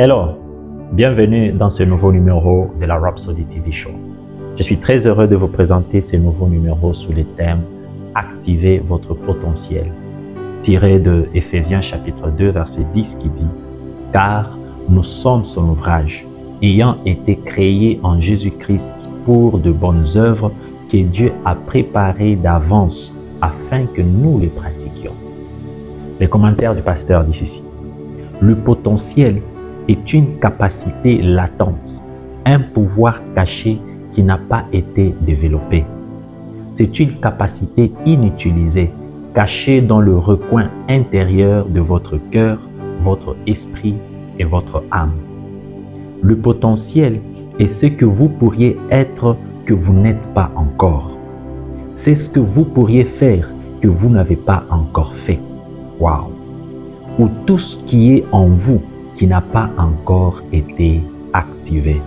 Hello, bienvenue dans ce nouveau numéro de la Rhapsody TV Show. Je suis très heureux de vous présenter ce nouveau numéro sous le thème « Activez votre potentiel » tiré de Éphésiens chapitre 2 verset 10 qui dit « Car nous sommes son ouvrage, ayant été créés en Jésus-Christ pour de bonnes œuvres que Dieu a préparées d'avance afin que nous les pratiquions. » Les commentaires du pasteur dit ceci. Le potentiel est une capacité latente, un pouvoir caché qui n'a pas été développé. C'est une capacité inutilisée, cachée dans le recoin intérieur de votre cœur, votre esprit et votre âme. Le potentiel est ce que vous pourriez être que vous n'êtes pas encore. C'est ce que vous pourriez faire que vous n'avez pas encore fait. Waouh! Ou tout ce qui est en vous qui n'a pas encore été activé.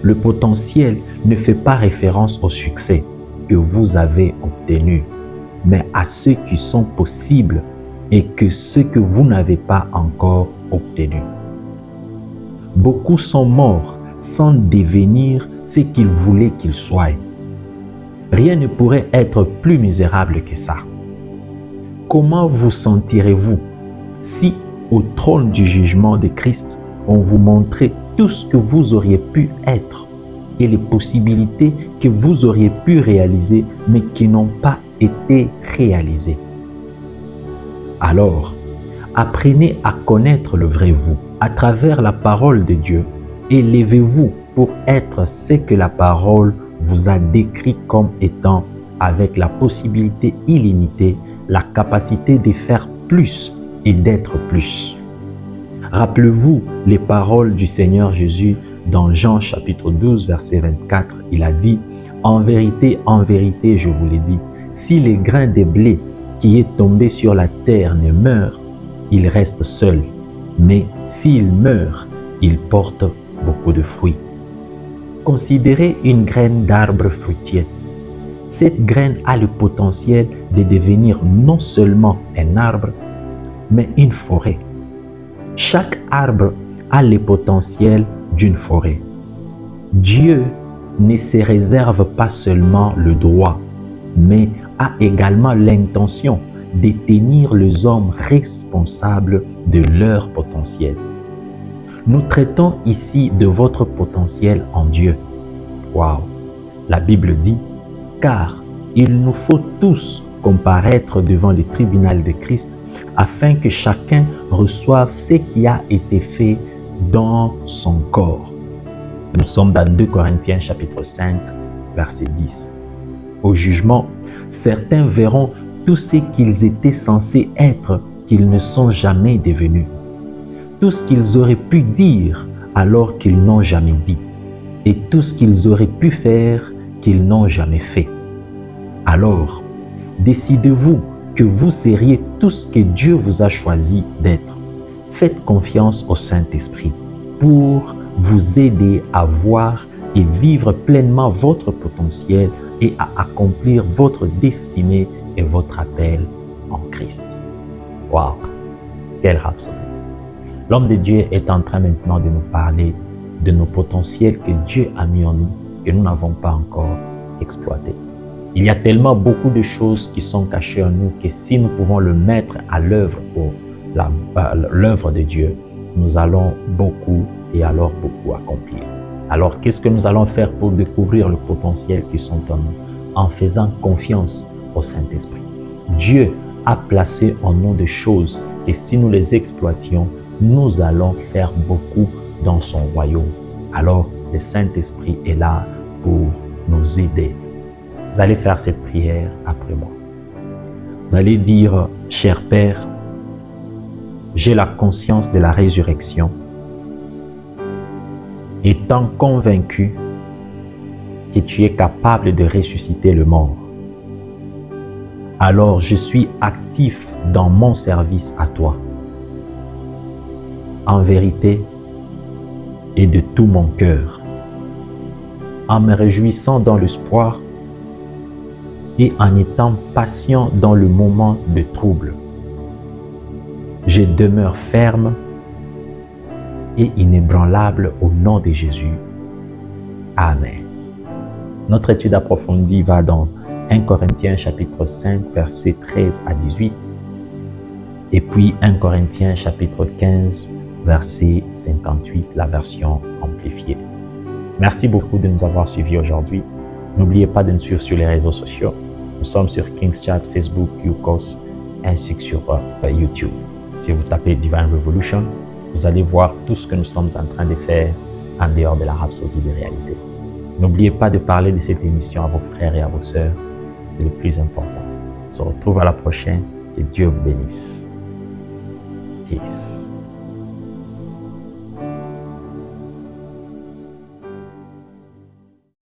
Le potentiel ne fait pas référence au succès que vous avez obtenu, mais à ceux qui sont possibles et que ceux que vous n'avez pas encore obtenus. Beaucoup sont morts sans devenir ce qu'ils voulaient qu'ils soient. Rien ne pourrait être plus misérable que ça. Comment vous sentirez-vous si, au trône du jugement de Christ, on vous montrait tout ce que vous auriez pu être et les possibilités que vous auriez pu réaliser mais qui n'ont pas été réalisées? Alors, apprenez à connaître le vrai vous à travers la parole de Dieu et levez-vous pour être ce que la parole vous a décrit comme étant, avec la possibilité illimitée, la capacité de faire plus et d'être plus. Rappelez-vous les paroles du Seigneur Jésus dans Jean chapitre 12 verset 24. Il a dit « En vérité, je vous l'ai dit, si les grains de blé qui est tombé sur la terre ne meurent, il reste seul. Mais s'il meurt, il porte beaucoup de fruits. » Considérez une graine d'arbre fruitier. Cette graine a le potentiel de devenir non seulement un arbre, mais une forêt. Chaque arbre a le potentiel d'une forêt. Dieu ne se réserve pas seulement le droit, mais a également l'intention de tenir les hommes responsables de leur potentiel. Nous traitons ici de votre potentiel en Dieu. Waouh! La Bible dit « Car il nous faut tous comparaître devant le tribunal de Christ afin que chacun reçoive ce qui a été fait dans son corps. » Nous sommes dans 2 Corinthiens chapitre 5, verset 10. Au jugement, certains verront tout ce qu'ils étaient censés être qu'ils ne sont jamais devenus. Tout ce qu'ils auraient pu dire alors qu'ils n'ont jamais dit. Et tout ce qu'ils auraient pu faire qu'ils n'ont jamais fait. Alors, décidez-vous que vous seriez tout ce que Dieu vous a choisi d'être. Faites confiance au Saint-Esprit pour vous aider à voir et vivre pleinement votre potentiel et à accomplir votre destinée et votre appel en Christ. Waouh! Quel rhapsodie! L'homme de Dieu est en train maintenant de nous parler de nos potentiels que Dieu a mis en nous, que nous n'avons pas encore exploités. Il y a tellement beaucoup de choses qui sont cachées en nous que si nous pouvons le mettre à l'œuvre pour l'œuvre de Dieu, nous allons beaucoup et alors beaucoup accomplir. Alors, qu'est-ce que nous allons faire pour découvrir le potentiel qui sont en nous? En faisant confiance au Saint-Esprit. Dieu a placé en nous des choses et si nous les exploitions, nous allons faire beaucoup dans son royaume. Alors, le Saint-Esprit est là pour nous aider. Vous allez faire cette prière après moi. Vous allez dire, « Cher Père, j'ai la conscience de la résurrection, étant convaincu que tu es capable de ressusciter le mort. Alors je suis actif dans mon service à toi. En vérité et de tout mon cœur, en me réjouissant dans l'espoir et en étant patient dans le moment de trouble. Je demeure ferme et inébranlable au nom de Jésus. Amen. Notre étude approfondie va dans 1 Corinthiens chapitre 5, versets 13 à 18, et puis 1 Corinthiens chapitre 15, verset 58, la version amplifiée. Merci beaucoup de nous avoir suivis aujourd'hui. N'oubliez pas de nous suivre sur les réseaux sociaux. Nous sommes sur King's Chat, Facebook, YouCos, ainsi que sur YouTube. Si vous tapez Divine Revolution, vous allez voir tout ce que nous sommes en train de faire en dehors de la rhapsodie de réalité. N'oubliez pas de parler de cette émission à vos frères et à vos sœurs. C'est le plus important. On se retrouve à la prochaine. Que Dieu vous bénisse. Peace.